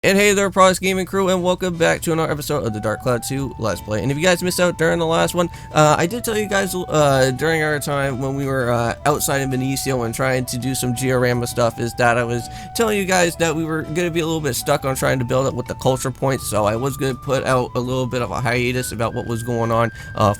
And hey there, Prox Gaming Crew, and welcome back to another episode of the Dark Cloud 2 Let's Play. And if you guys missed out during the last one, I did tell you guys during our time when we were outside in Veniccio and trying to do some georama stuff, is that I was telling you guys that we were going to be a little bit stuck on trying to build up with the culture points, so I was going to put out a little bit of a hiatus about what was going on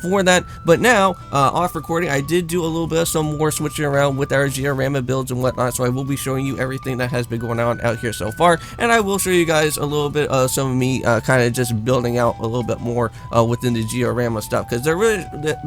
for that. But now, off recording, I did do a little bit of some more switching around with our georama builds and whatnot, so I will be showing you everything that has been going on out here so far, and I will show you guys a little bit of some of me kind of just building out a little bit more within the georama stuff, because there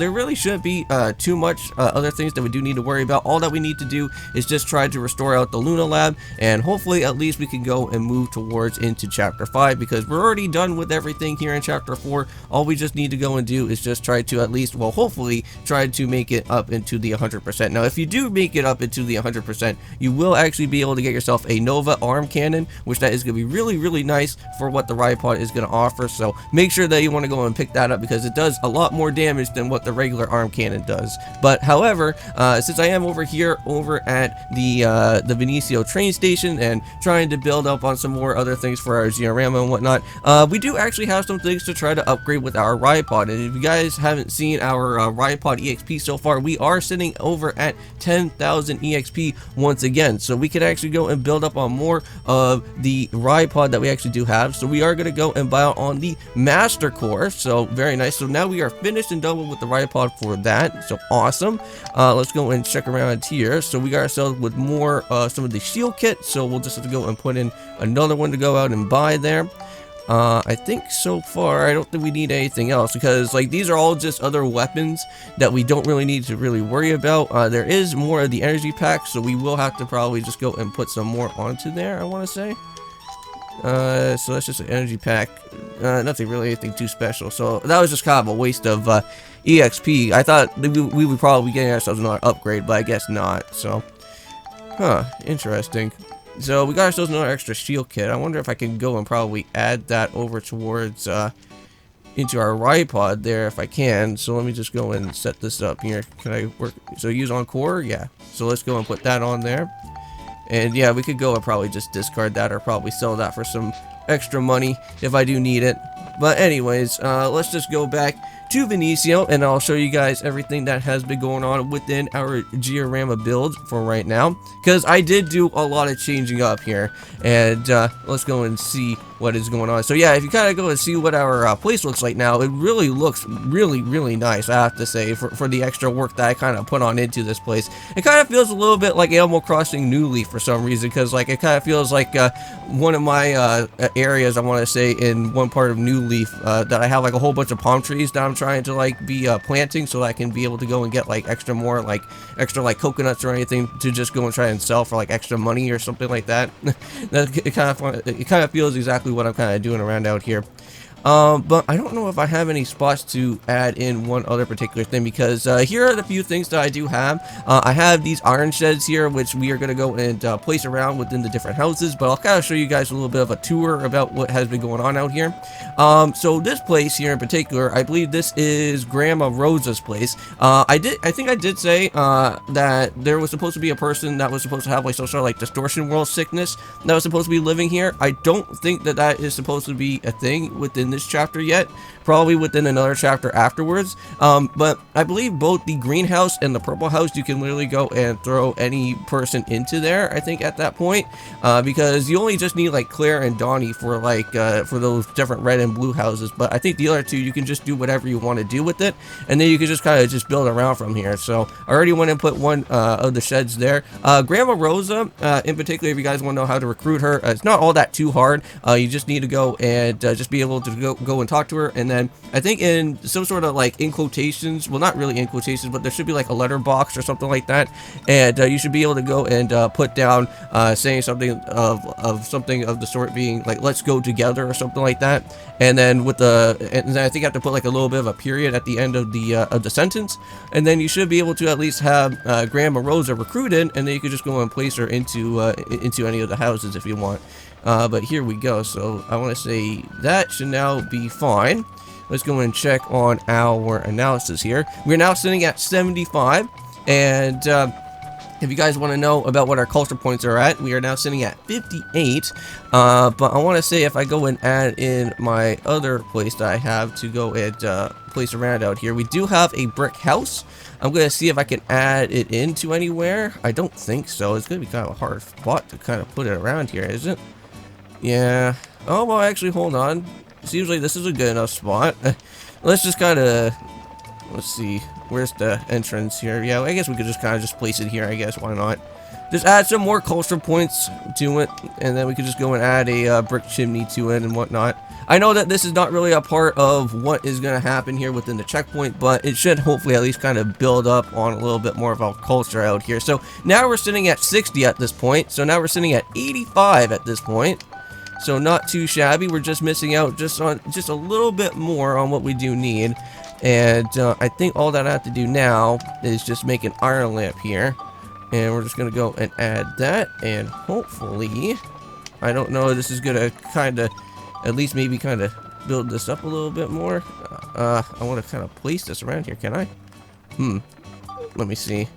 really shouldn't be too much other things that we do need to worry about. All that we need to do is just try to restore out the Luna Lab, and hopefully at least we can go and move towards into chapter 5, because we're already done with everything here in chapter 4. All we just need to go and do is just try to at least, well, hopefully try to make it up into the 100%. Now if you do make it up into the 100%, you will actually be able to get yourself a Nova arm cannon, which that is going to be really nice for what the ride pod is going to offer. So make sure that you want to go and pick that up, because it does a lot more damage than what the regular arm cannon does. But however, since I am over here over at the Veniccio train station and trying to build up on some more other things for our georama and whatnot, we do actually have some things to try to upgrade with our ride pod. And if you guys haven't seen our ride pod EXP so far, we are sitting over at 10,000 EXP once again, so we could actually go and build up on more of the ride pod that we actually do have. So we are going to go and buy out on the master core, so very nice. So now we are finished and done with the ride pod for that, so awesome. Let's go and check around here. So we got ourselves with more some of the shield kit, so we'll just have to go and put in another one to go out and buy there. I think so far I don't think we need anything else, because like these are all just other weapons that we don't really need to really worry about. There is more of the energy pack, so we will have to probably just go and put some more onto there, I want to say. So that's just an energy pack, nothing really anything too special, so that was just kind of a waste of EXP. I thought we would probably be getting ourselves another upgrade, but I guess not. So interesting. So we got ourselves another extra shield kit. I wonder if I can go and probably add that over towards into our ride pod there if I can. So let me just go and set this up here. Can I work? So use on core? Yeah. So let's go and put that on there. And yeah, we could go and probably just discard that or probably sell that for some extra money if I do need it. But anyways, let's just go back to Veniccio and I'll show you guys everything that has been going on within our georama build for right now, because I did do a lot of changing up here, and let's go and see what is going on. So yeah, if you kind of go and see what our place looks like now, it really looks really nice, I have to say, for the extra work that I kind of put on into this place. It kind of feels a little bit like Animal Crossing New Leaf for some reason, because like it kind of feels like one of my areas, I want to say, in one part of New Leaf, that I have like a whole bunch of palm trees that I'm trying to like be planting, so that I can be able to go and get like extra coconuts or anything to just go and try and sell for like extra money or something like that. It kind of feels exactly what I'm kind of doing around out here. But I don't know if I have any spots to add in one other particular thing, because here are the few things that I do have. I have these iron sheds here, which we are going to go and place around within the different houses, but I'll kind of show you guys a little bit of a tour about what has been going on out here. So this place here in particular, I believe this is Grandma Rosa's place. I think I did say that there was supposed to be a person that was supposed to have like some sort of like distortion world sickness that was supposed to be living here. I don't think that that is supposed to be a thing within this chapter yet, probably within another chapter afterwards. But I believe both the greenhouse and the purple house, you can literally go and throw any person into there, I think, at that point, because you only just need like Claire and Donnie for like for those different red and blue houses. But I think the other two, you can just do whatever you want to do with it, and then you can just kind of just build around from here. So I already went and put one of the sheds there. Grandma Rosa, in particular, if you guys want to know how to recruit her, it's not all that too hard. You just need to go and just be able to go and talk to her, and then I think in some sort of like in quotations, well, not really in quotations, but there should be like a letter box or something like that, and you should be able to go and put down saying something of something of the sort being like "let's go together" or something like that, and then with and then I think you have to put like a little bit of a period at the end of the sentence, and then you should be able to at least have Grandma Rosa recruited, and then you could just go and place her into any of the houses if you want. But here we go. So I want to say that should now be fine. Let's go and check on our analysis here. We're now sitting at 75, and If you guys want to know about what our culture points are at, we are now sitting at 58. But I want to say if I go and add in my other place that I have to go and place around out here, we do have a brick house. I'm going to see if I can add it into anywhere. I don't think so. It's going to be kind of a hard spot to kind of put it around here, isn't it? Yeah. Oh, well, actually, hold on. Seems like this is a good enough spot. Let's just kind of... Let's see. Where's the entrance here? Yeah, I guess we could just kind of just place it here, I guess. Why not? Just add some more culture points to it, and then we could just go and add a brick chimney to it and whatnot. I know that this is not really a part of what is going to happen here within the checkpoint, but it should hopefully at least kind of build up on a little bit more of our culture out here. So now we're sitting at 60 at this point. So now we're sitting at 85 at this point. So not too shabby. We're just missing out just on just a little bit more on what we do need. And I think all that I have to do now is just make an iron lamp here. And we're just going to go and add that. And hopefully, I don't know, this is going to kind of, at least maybe kind of build this up a little bit more. I want to kind of place this around here, can I? Let me see.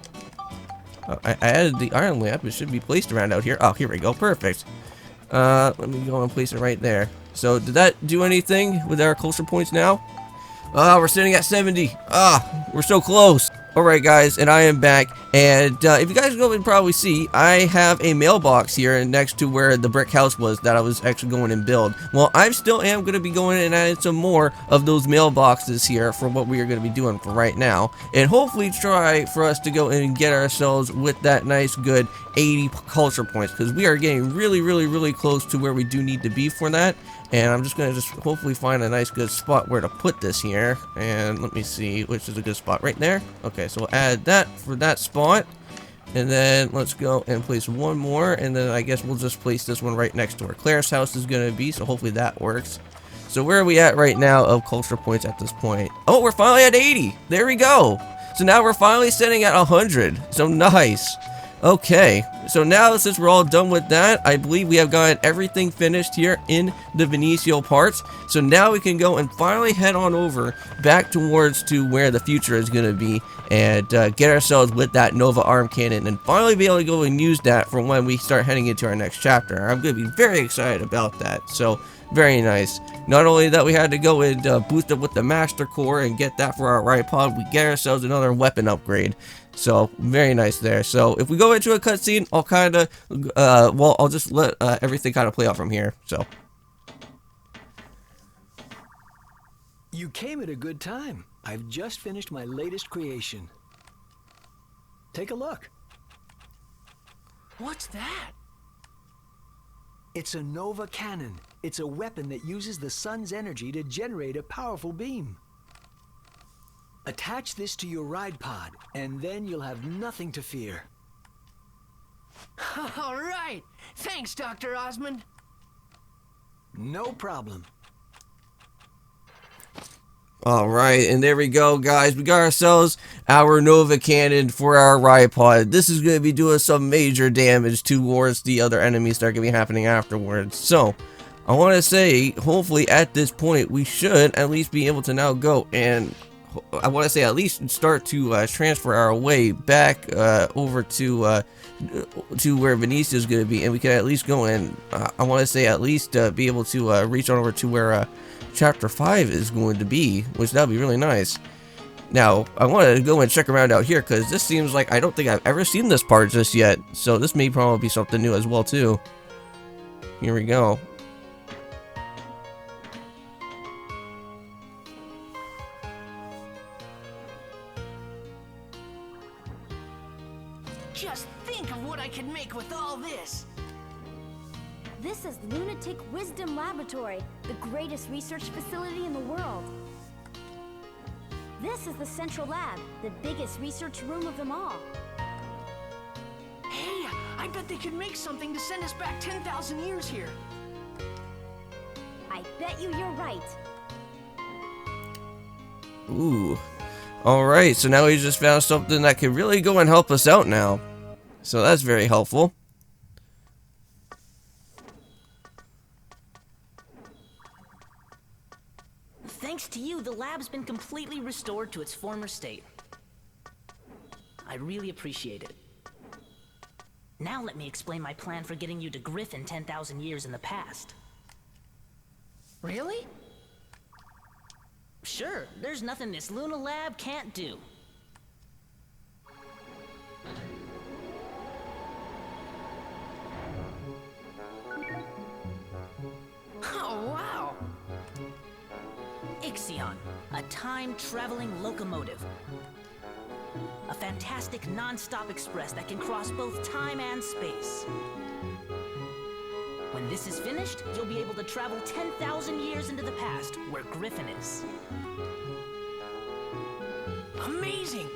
I added the iron lamp. It should be placed around out here. Oh, here we go. Perfect. Let me go and place it right there. So, did that do anything with our culture points now? We're sitting at 70. We're so close. Alright guys, and I am back, and if you guys go and probably see, I have a mailbox here next to where the brick house was that I was actually going and build. Well, I still am going to be going and adding some more of those mailboxes here for what we are going to be doing for right now, and hopefully try for us to go and get ourselves with that nice good 80 culture points, because we are getting really close to where we do need to be for that. And I'm just going to just hopefully find a nice good spot where to put this here. And let me see which is a good spot right there. Okay, so we'll add that for that spot. And then let's go and place one more. And then I guess we'll just place this one right next to where Claire's house is going to be. So hopefully that works. So where are we at right now of culture points at this point? Oh, we're finally at 80. There we go. So now we're finally sitting at 100. So nice. Okay, so now since we're all done with that, I believe we have gotten everything finished here in the Veniccio parts. So now we can go and finally head on over back towards to where the future is going to be and get ourselves with that Nova arm cannon and finally be able to go and use that for when we start heading into our next chapter. I'm going to be very excited about that. So very nice. Not only that we had to go and boost up with the Master Core and get that for our right pod, we get ourselves another weapon upgrade. So, very nice there. So, if we go into a cutscene, I'll kind of, well, I'll just let everything kind of play out from here, so. You came at a good time. I've just finished my latest creation. Take a look. What's that? It's a Nova cannon. It's a weapon that uses the sun's energy to generate a powerful beam. Attach this to your ride pod, and then you'll have nothing to fear. All right. Thanks, Dr. Osmond. No problem. Alright, and there we go, guys. We got ourselves our Nova Cannon for our ride pod. This is going to be doing some major damage towards the other enemies that are going to be happening afterwards. So, I want to say, hopefully at this point, we should at least be able to now go and I want to say at least start to transfer our way back over to where Veniccio is going to be, and we can at least go and I want to say at least be able to reach on over to where Chapter 5 is going to be, which that would be really nice. Now, I want to go and check around out here, because this seems like I don't think I've ever seen this part just yet, so this may probably be something new as well, too. Here we go. Just think of what I could make with all this. This is Lunatic Wisdom Laboratory, the greatest research facility in the world. This is the Central Lab, the biggest research room of them all. Hey, I bet they could make something to send us back 10,000 years here. I bet you're right. Ooh. Alright, so now we just found something that could really go and help us out now. So that's very helpful. Thanks to you, the lab's been completely restored to its former state. I really appreciate it. Now let me explain my plan for getting you to Griffin 10,000 years in the past. Really? Sure, there's nothing this Luna lab can't do. Oh, wow! Ixion, a time-traveling locomotive. A fantastic non-stop express that can cross both time and space. When this is finished, you'll be able to travel 10,000 years into the past, where Griffin is. Amazing!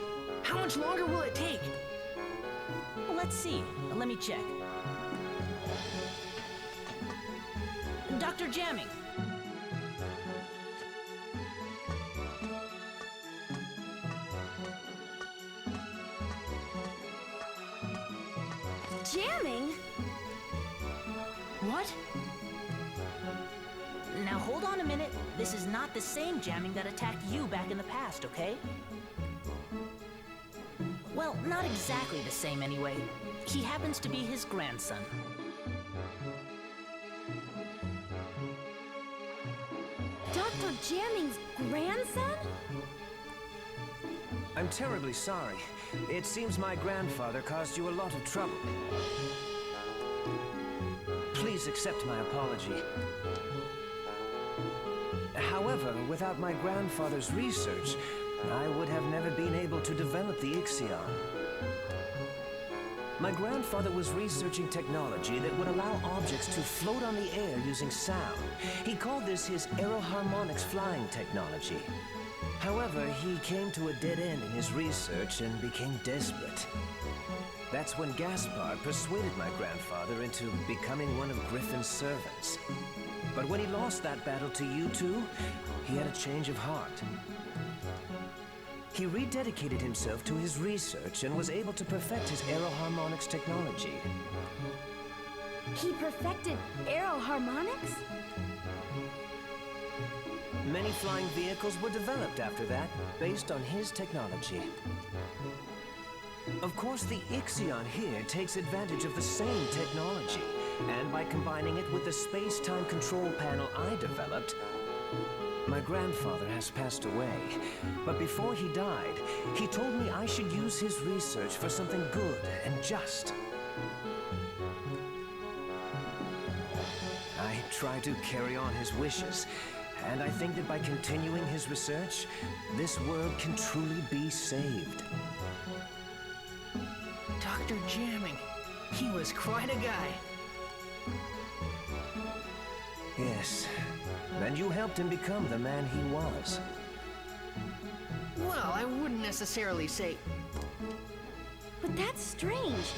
How much longer will it take? Let's see. Let me check. Dr. Jamming. Jamming? What? Now hold on a minute. This is not the same jamming that attacked you back in the past, okay? Well, not exactly the same anyway. He happens to be his grandson. Dr. Jamming's grandson? I'm terribly sorry. It seems my grandfather caused you a lot of trouble. Please accept my apology. However, without my grandfather's research, I would have never been able to develop the Ixion. My grandfather was researching technology that would allow objects to float on the air using sound. He called this his aeroharmonics flying technology. However, he came to a dead end in his research and became desperate. That's when Gaspard persuaded my grandfather into becoming one of Griffin's servants. But when he lost that battle to you two, he had a change of heart. He rededicated himself to his research and was able to perfect his aeroharmonics technology. He perfected aeroharmonics? Many flying vehicles were developed after that, based on his technology. Of course, the Ixion here takes advantage of the same technology, and by combining it with the space-time control panel I developed, my grandfather has passed away, but before he died, he told me I should use his research for something good and just. I try to carry on his wishes, and I think that by continuing his research, this world can truly be saved. Dr. Jamming. He was quite a guy. Yes, and you helped him become the man he was. Well, I wouldn't necessarily say... But that's strange.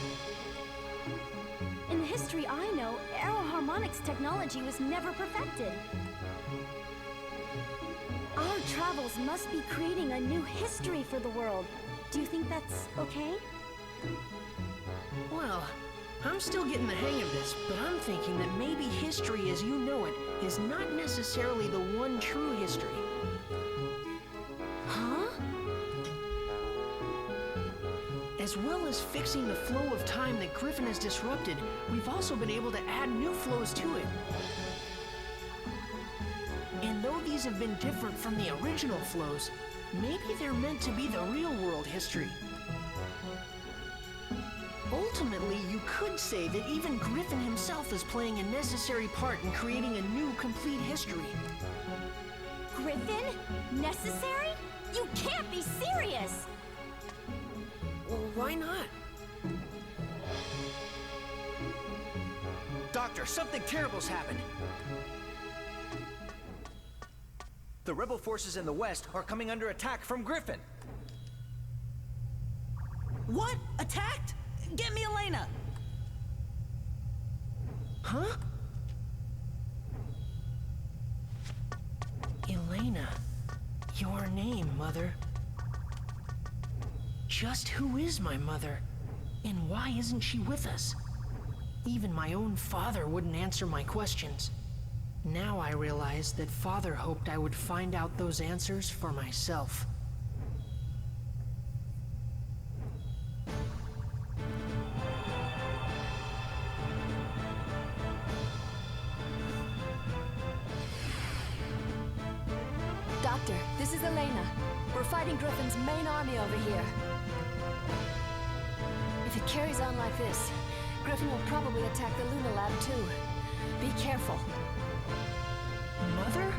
In the history I know, aeroharmonics technology was never perfected. Our travels must be creating a new history for the world. Do you think that's okay? Well, I'm still getting the hang of this, but I'm thinking that maybe history as you know it is not necessarily the one true history. Huh? As well as fixing the flow of time that Griffin has disrupted, we've also been able to add new flows to it. And though these have been different from the original flows, maybe they're meant to be the real world history. Ultimately, you could say that even Griffin himself is playing a necessary part in creating a new, complete history. Griffin? Necessary? You can't be serious! Well, why not? Doctor, something terrible's happened. The rebel forces in the west are coming under attack from Griffin. What? Attacked? Get me Elena! Huh? Elena. Your name, Mother. Just who is my mother? And why isn't she with us? Even my own father wouldn't answer my questions. Now I realize that Father hoped I would find out those answers for myself. Doctor, this is Elena. We're fighting Griffin's main army over here. If it carries on like this, Griffin will probably attack the Luna Lab too. Be careful. Mother?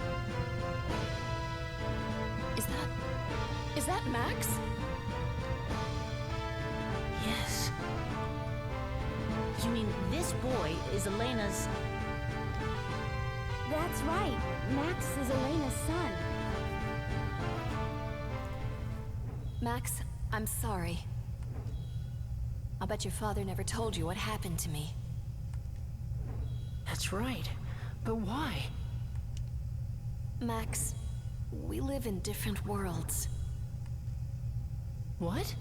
Is that Max? Yes. You mean this boy is Elena's... That's right. Max is Elena's son. Max, I'm sorry. I'll bet your father never told you what happened to me. That's right. But why? Max, we live in different worlds. What?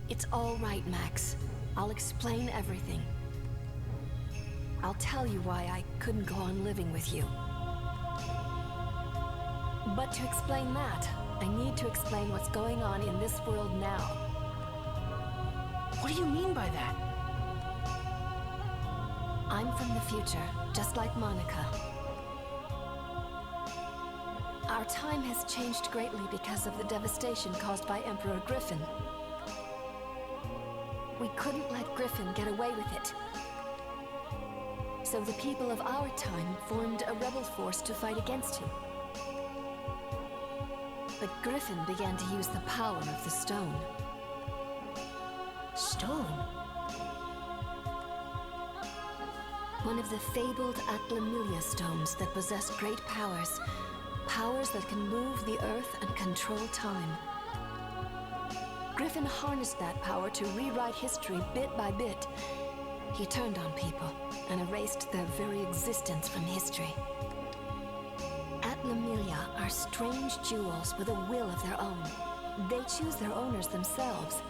It's all right, Max. I'll explain everything. I'll tell you why I couldn't go on living with you. But to explain that, I need to explain what's going on in this world now. What do you mean by that? I'm from the future, just like Monica. Our time has changed greatly because of the devastation caused by Emperor Griffin. We couldn't let Griffin get away with it. So the people of our time formed a rebel force to fight against him. But Griffin began to use the power of the stone. Stone? One of the fabled Atlamilia stones that possess great powers. Powers that can move the earth and control time. Griffin harnessed that power to rewrite history bit by bit. He turned on people and erased their very existence from history. Atlamilia are strange jewels with a will of their own. They choose their owners themselves.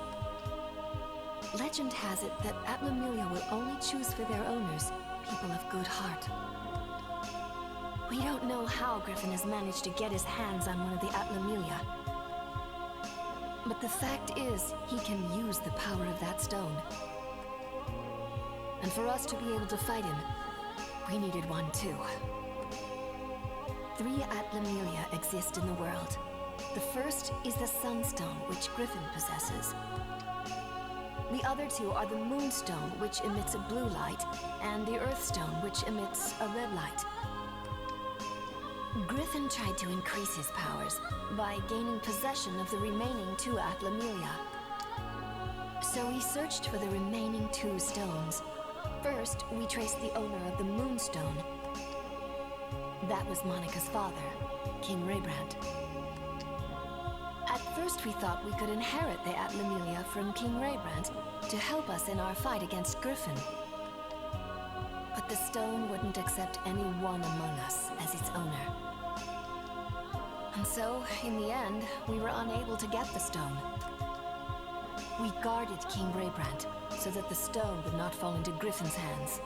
Legend has it that Atlamilia will only choose for their owners people of good heart. We don't know how Griffin has managed to get his hands on one of the Atlamilia. But the fact is, he can use the power of that stone. And for us to be able to fight him, we needed one too. 3 Atlamilia exist in the world. The first is the Sunstone, which Griffin possesses. The other 2 are the Moonstone, which emits a blue light, and the Earthstone, which emits a red light. Griffin tried to increase his powers by gaining possession of the remaining 2 Atlamilia. So he searched for the remaining 2 stones. First, we traced the owner of the Moonstone. That was Monica's father, King Raybrand. At first we thought we could inherit the Atlamilia from King Raybrand to help us in our fight against Griffin. But the stone wouldn't accept any one among us as its owner. And so, in the end, we were unable to get the stone. We guarded King Raybrand so that the stone would not fall into Griffin's hands.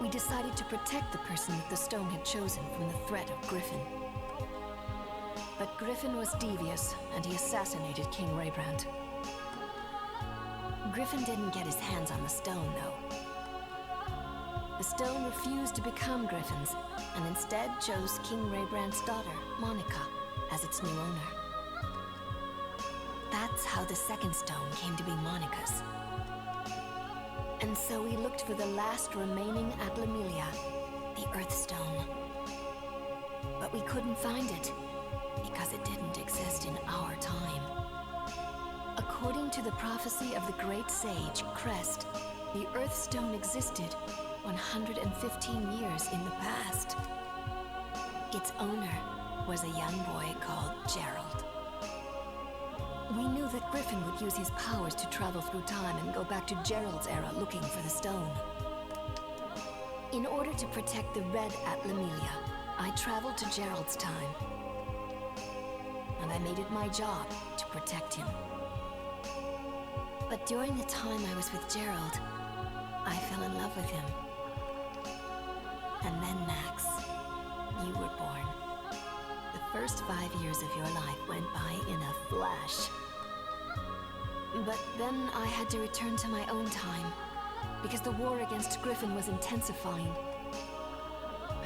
We decided to protect the person that the stone had chosen from the threat of Griffin. But Griffin was devious, and he assassinated King Raybrand. Griffin didn't get his hands on the stone, though. The stone refused to become Griffin's, and instead chose King Raybrand's daughter, Monica, as its new owner. That's how the second stone came to be Monica's. And so we looked for the last remaining Atlamilia, the Earthstone. But we couldn't find it, because it didn't exist in our time. According to the prophecy of the great sage, Crest, the Earthstone existed 115 years in the past. Its owner was a young boy called Gerald. We knew that Griffin would use his powers to travel through time and go back to Gerald's era looking for the stone. In order to protect the Red Atlamilia, I traveled to Gerald's time. And I made it my job to protect him. But during the time I was with Gerald, I fell in love with him. And then, Max, you were born. The first 5 years of your life went by in a flash. But then I had to return to my own time, because the war against Griffin was intensifying,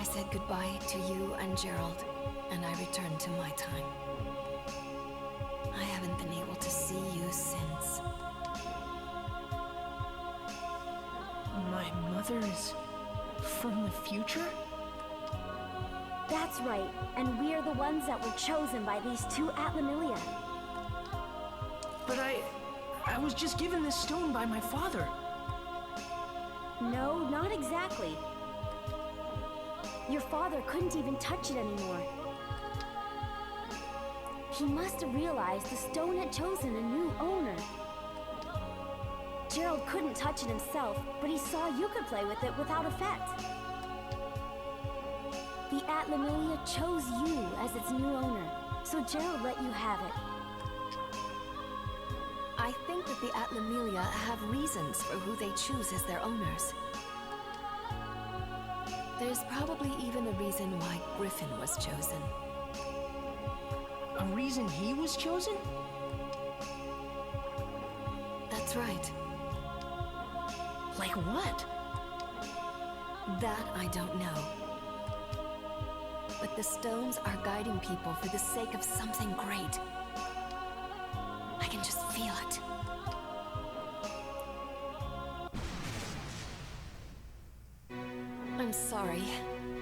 I said goodbye to you and Gerald, and I returned to my time. I haven't been able to see you since. My mother is from the future? That's right, and we are the ones that were chosen by these two Atlamilia. But I was just given this stone by my father. No, not exactly. Your father couldn't even touch it anymore. He must have realized the stone had chosen a new owner. Gerald couldn't touch it himself, but he saw you could play with it without effect. The Atlamilia chose you as its new owner, so Gerald let you have it. I think that the Atlamilia have reasons for who they choose as their owners. There's probably even a reason why Griffin was chosen. A reason he was chosen? That's right. Like what? That I don't know. But the stones are guiding people for the sake of something great. I can just feel it. I'm sorry.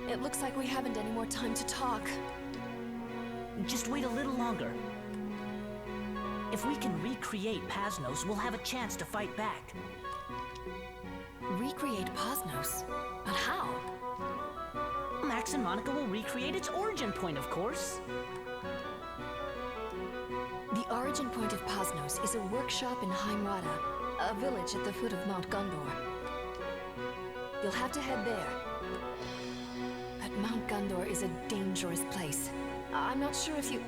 It looks like we haven't any more time to talk. Just wait a little longer. If we can recreate Pasnos, we'll have a chance to fight back. Recreate Pasnos? But how? Max and Monica will recreate its origin point, of course. The origin point of Pasnos is a workshop in Heimrada, a village at the foot of Mount Gondor. You'll have to head there. But Mount Gondor is a dangerous place. I'm not sure if you...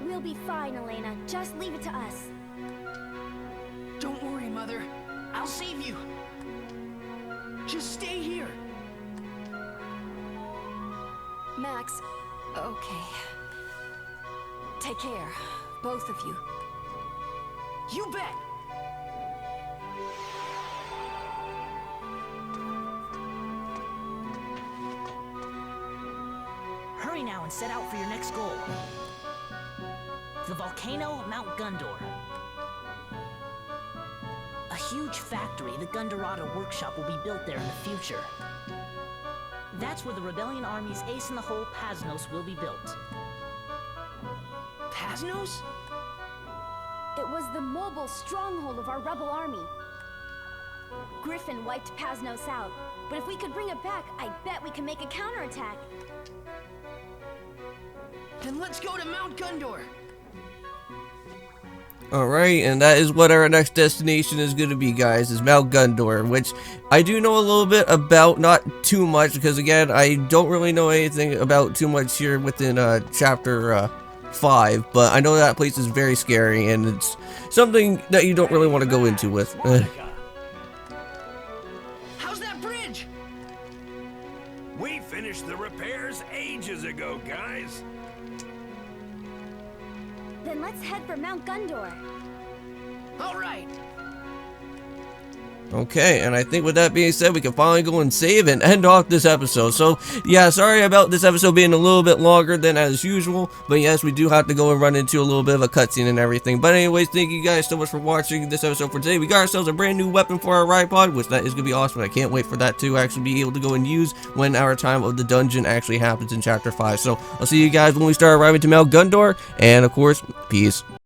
We'll be fine, Elena. Just leave it to us. Don't worry, Mother. I'll save you. Just stay here. Max, okay. Take care, both of you. You bet. Hurry now and set out for your next goal. The volcano Mount Gondor. A huge factory, the Gondorada workshop, will be built there in the future. That's where the Rebellion Army's ace in the hole, Pasnos, will be built. Pasnos? It was the mobile stronghold of our rebel army. Griffin wiped Pasnos out, but if we could bring it back, I bet we can make a counterattack. Then let's go to Mount Gondor. Alright, and that is what our next destination is going to be, guys, is Mount Gondor, which I do know a little bit about, not too much, because again, I don't really know anything about too much here within chapter 5, but I know that place is very scary, and it's something that you don't really want to go into with. How's that bridge? We finished the repairs ages ago, guys. Then let's head for Mount Gondor. All right. Okay, and I think with that being said, we can finally go and save and end off this episode. So, yeah, sorry about this episode being a little bit longer than as usual, but yes, we do have to go and run into a little bit of a cutscene and everything. But anyways, thank you guys so much for watching this episode for today. We got ourselves a brand new weapon for our ride pod, which that is going to be awesome. I can't wait for that to actually be able to go and use when our time of the dungeon actually happens in Chapter 5. So, I'll see you guys when we start arriving to Mount Gondor, and of course, peace.